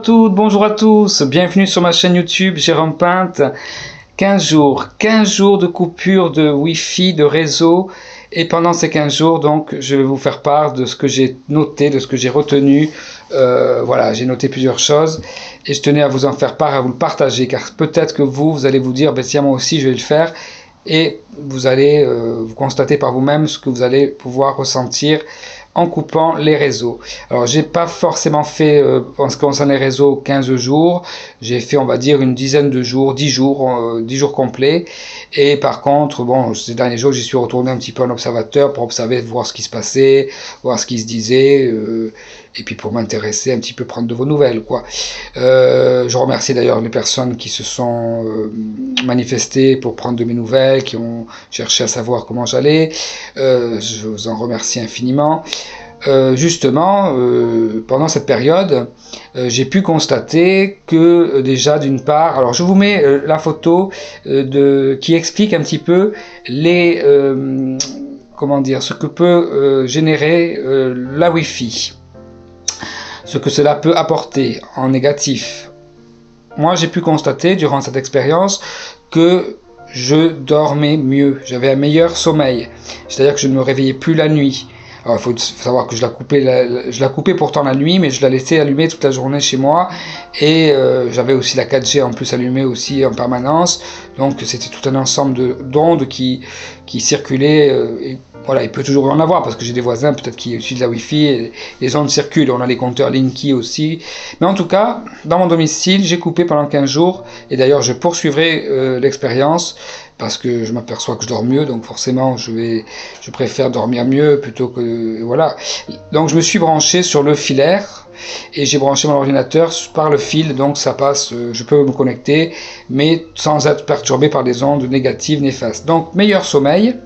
toutes, bonjour à tous, bienvenue sur ma chaîne YouTube Jérôme Pinte. 15 jours de coupure de Wi-Fi, de réseau, et pendant ces 15 jours, donc, je vais vous faire part de ce que j'ai noté, de ce que j'ai retenu. Voilà, j'ai noté plusieurs choses, et je tenais à vous en faire part, à vous le partager, car peut-être que vous allez vous dire, ben tiens, moi aussi je vais le faire, et vous allez vous constater par vous-même ce que vous allez pouvoir ressentir en coupant les réseaux. Alors j'ai pas forcément fait en ce qui concerne les réseaux 15 jours, j'ai fait on va dire une dizaine de jours, 10 jours complets, et par contre bon ces derniers jours j'y suis retourné un petit peu en observateur pour observer, voir ce qui se passait, voir ce qui se disait, et puis pour m'intéresser un petit peu, prendre de vos nouvelles quoi. Je remercie d'ailleurs les personnes qui se sont manifestées pour prendre de mes nouvelles, qui ont cherché à savoir comment j'allais, je vous en remercie infiniment. Justement, pendant cette période, j'ai pu constater que déjà d'une part, alors je vous mets la photo qui explique un petit peu les comment dire, ce que peut générer la Wi-Fi, ce que cela peut apporter en négatif. Moi, j'ai pu constater durant cette expérience que je dormais mieux, j'avais un meilleur sommeil, c'est-à-dire que je ne me réveillais plus la nuit. Alors, il faut savoir que je la coupais pourtant la nuit, mais je la laissais allumée toute la journée chez moi, et j'avais aussi la 4G en plus allumée aussi en permanence, donc c'était tout un ensemble d'ondes qui circulaient, et voilà, il peut toujours y en avoir, parce que j'ai des voisins peut-être qui utilisent la Wi-Fi, et les ondes circulent, on a les compteurs Linky aussi, mais en tout cas, dans mon domicile, j'ai coupé pendant 15 jours, et d'ailleurs je poursuivrai l'expérience, parce que je m'aperçois que je dors mieux, donc forcément je préfère dormir mieux plutôt que, voilà. Donc je me suis branché sur le filaire, et j'ai branché mon ordinateur par le fil, donc ça passe, je peux me connecter, mais sans être perturbé par des ondes négatives, néfastes. Donc meilleur sommeil,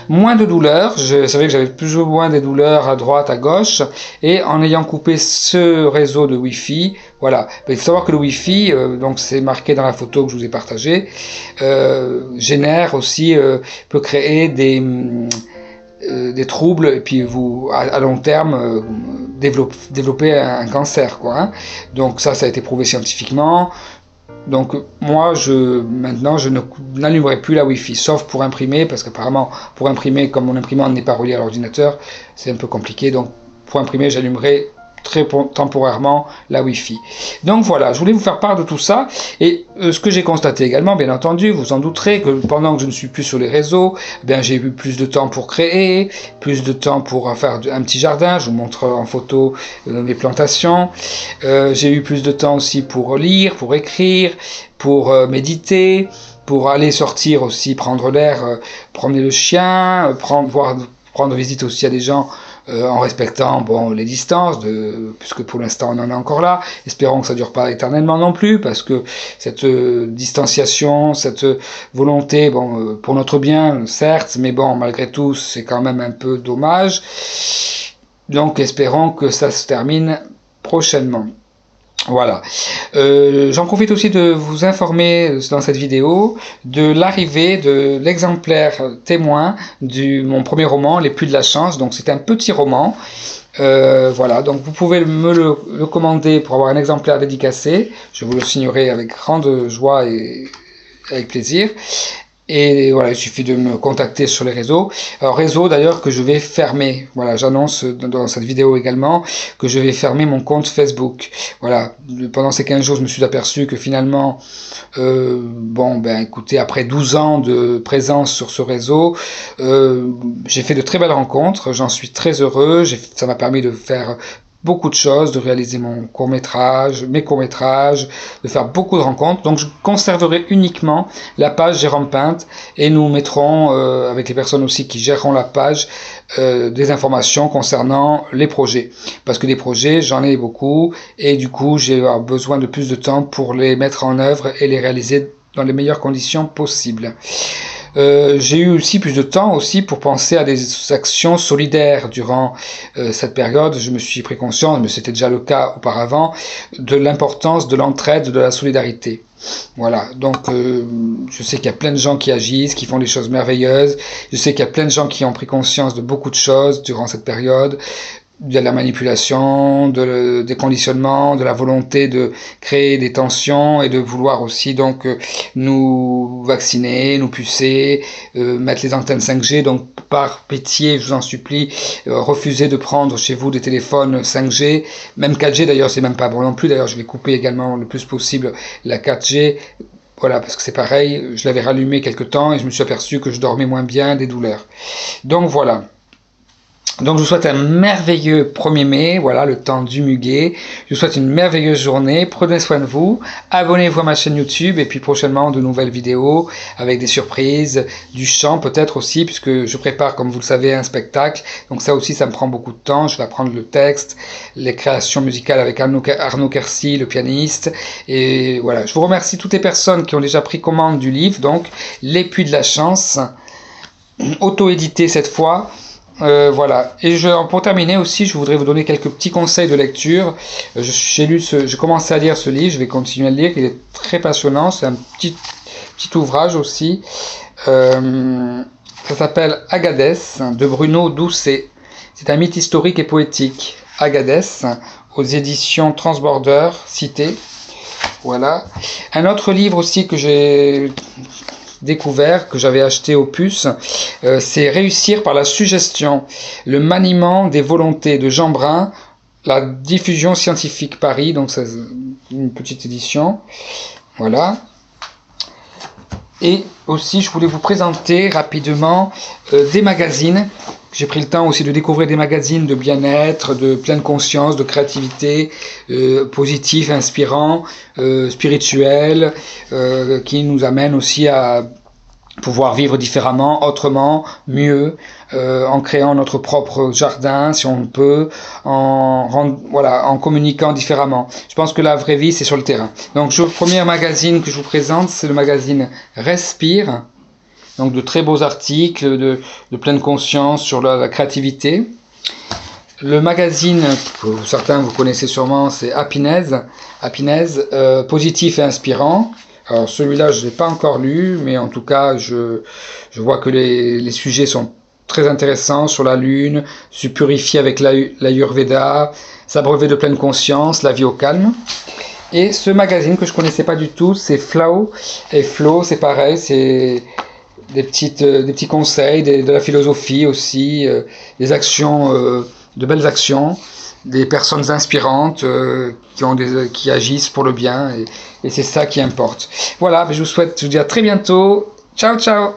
moins de douleurs, je savais que j'avais plus ou moins des douleurs à droite, à gauche, et en ayant coupé ce réseau de Wi-Fi, voilà. Il faut savoir que le Wi-Fi, donc c'est marqué dans la photo que je vous ai partagée, génère aussi, peut créer des troubles, et puis à long terme, développer un cancer, quoi, hein. Donc ça a été prouvé scientifiquement. Donc moi, maintenant, je n'allumerai plus la Wi-Fi, sauf pour imprimer, parce qu'apparemment, pour imprimer, comme mon imprimante n'est pas reliée à l'ordinateur, c'est un peu compliqué. Donc pour imprimer, j'allumerai très temporairement la Wi-Fi. Donc voilà, je voulais vous faire part de tout ça, et ce que j'ai constaté également, bien entendu, vous en douterez, que pendant que je ne suis plus sur les réseaux, j'ai eu plus de temps pour créer, plus de temps pour faire un petit jardin, je vous montre en photo mes plantations, j'ai eu plus de temps aussi pour lire, pour écrire, pour méditer, pour aller sortir aussi, prendre l'air, promener le chien, prendre visite aussi à des gens, en respectant les distances, puisque pour l'instant on en est encore là. Espérons que ça ne dure pas éternellement non plus, parce que cette distanciation, cette volonté, pour notre bien, certes, mais malgré tout, c'est quand même un peu dommage. Donc espérons que ça se termine prochainement. Voilà. J'en profite aussi de vous informer dans cette vidéo de l'arrivée de l'exemplaire témoin de mon premier roman, Les Pluies de la Chance. Donc c'est un petit roman. Voilà, donc vous pouvez me le commander pour avoir un exemplaire dédicacé. Je vous le signerai avec grande joie et avec plaisir. Et voilà, il suffit de me contacter sur les réseaux. Alors réseau d'ailleurs que je vais fermer. Voilà, j'annonce dans cette vidéo également que je vais fermer mon compte Facebook. Voilà, pendant ces 15 jours, je me suis aperçu que finalement, écoutez, après 12 ans de présence sur ce réseau, j'ai fait de très belles rencontres. J'en suis très heureux. Ça m'a permis de faire beaucoup de choses, de réaliser mes courts-métrages, de faire beaucoup de rencontres. Donc je conserverai uniquement la page Jérôme Pinte, et nous mettrons, avec les personnes aussi qui géreront la page, des informations concernant les projets. Parce que des projets, j'en ai beaucoup, et du coup j'ai besoin de plus de temps pour les mettre en œuvre et les réaliser dans les meilleures conditions possibles. J'ai eu aussi plus de temps aussi pour penser à des actions solidaires durant cette période. Je me suis pris conscience, mais c'était déjà le cas auparavant, de l'importance de l'entraide, de la solidarité. Voilà, donc je sais qu'il y a plein de gens qui agissent, qui font des choses merveilleuses. Je sais qu'il y a plein de gens qui ont pris conscience de beaucoup de choses durant cette période. de la manipulation, des conditionnements, de la volonté de créer des tensions et de vouloir aussi donc nous vacciner, nous pucer, mettre les antennes 5G. Donc par pitié, je vous en supplie, refusez de prendre chez vous des téléphones 5G, même 4G d'ailleurs, c'est même pas bon non plus. D'ailleurs, je vais couper également le plus possible la 4G. Voilà, parce que c'est pareil, je l'avais rallumé quelque temps et je me suis aperçu que je dormais moins bien, des douleurs. Donc voilà. Donc je vous souhaite un merveilleux 1er mai, voilà le temps du muguet. Je vous souhaite une merveilleuse journée, prenez soin de vous, abonnez-vous à ma chaîne YouTube et puis prochainement de nouvelles vidéos avec des surprises, du chant peut-être aussi puisque je prépare comme vous le savez un spectacle. Donc ça aussi ça me prend beaucoup de temps, je vais apprendre le texte, les créations musicales avec Arnaud Quercy, le pianiste. Et voilà, je vous remercie toutes les personnes qui ont déjà pris commande du livre, donc Les Puits de la Chance, auto-édité cette fois. Voilà. Et pour terminer aussi, je voudrais vous donner quelques petits conseils de lecture. J'ai commencé à lire ce livre, je vais continuer à le lire. Il est très passionnant. C'est un petit ouvrage aussi. Ça s'appelle Agadès de Bruno Doucet. C'est un mythe historique et poétique. Agadès aux éditions Transborder, Cité. Voilà. Un autre livre aussi que j'ai découvert, que j'avais acheté au puces, c'est Réussir par la suggestion, le maniement des volontés de Jean Brun, la diffusion scientifique Paris, donc c'est une petite édition. Voilà. Et aussi, je voulais vous présenter rapidement des magazines. J'ai pris le temps aussi de découvrir des magazines de bien-être, de pleine conscience, de créativité, positifs, inspirants, spirituels, qui nous amènent aussi à pouvoir vivre différemment, autrement, mieux, en créant notre propre jardin, si on peut, en communiquant différemment. Je pense que la vraie vie, c'est sur le terrain. Donc, le premier magazine que je vous présente, c'est le magazine Respire. Donc, de très beaux articles, de pleine conscience sur la créativité. Le magazine, que certains vous connaissez sûrement, c'est Happiness, positif et inspirant. Alors celui-là, je ne l'ai pas encore lu, mais en tout cas, je vois que les sujets sont très intéressants sur la Lune, se purifier avec l'Ayurveda, s'abreuver de pleine conscience, la vie au calme. Et ce magazine que je ne connaissais pas du tout, c'est Flow. Et Flow, c'est pareil, c'est des petits conseils, de la philosophie aussi, des actions, de belles actions, des personnes inspirantes qui agissent pour le bien, et c'est ça qui importe. Voilà, je vous dis à très bientôt. Ciao, ciao!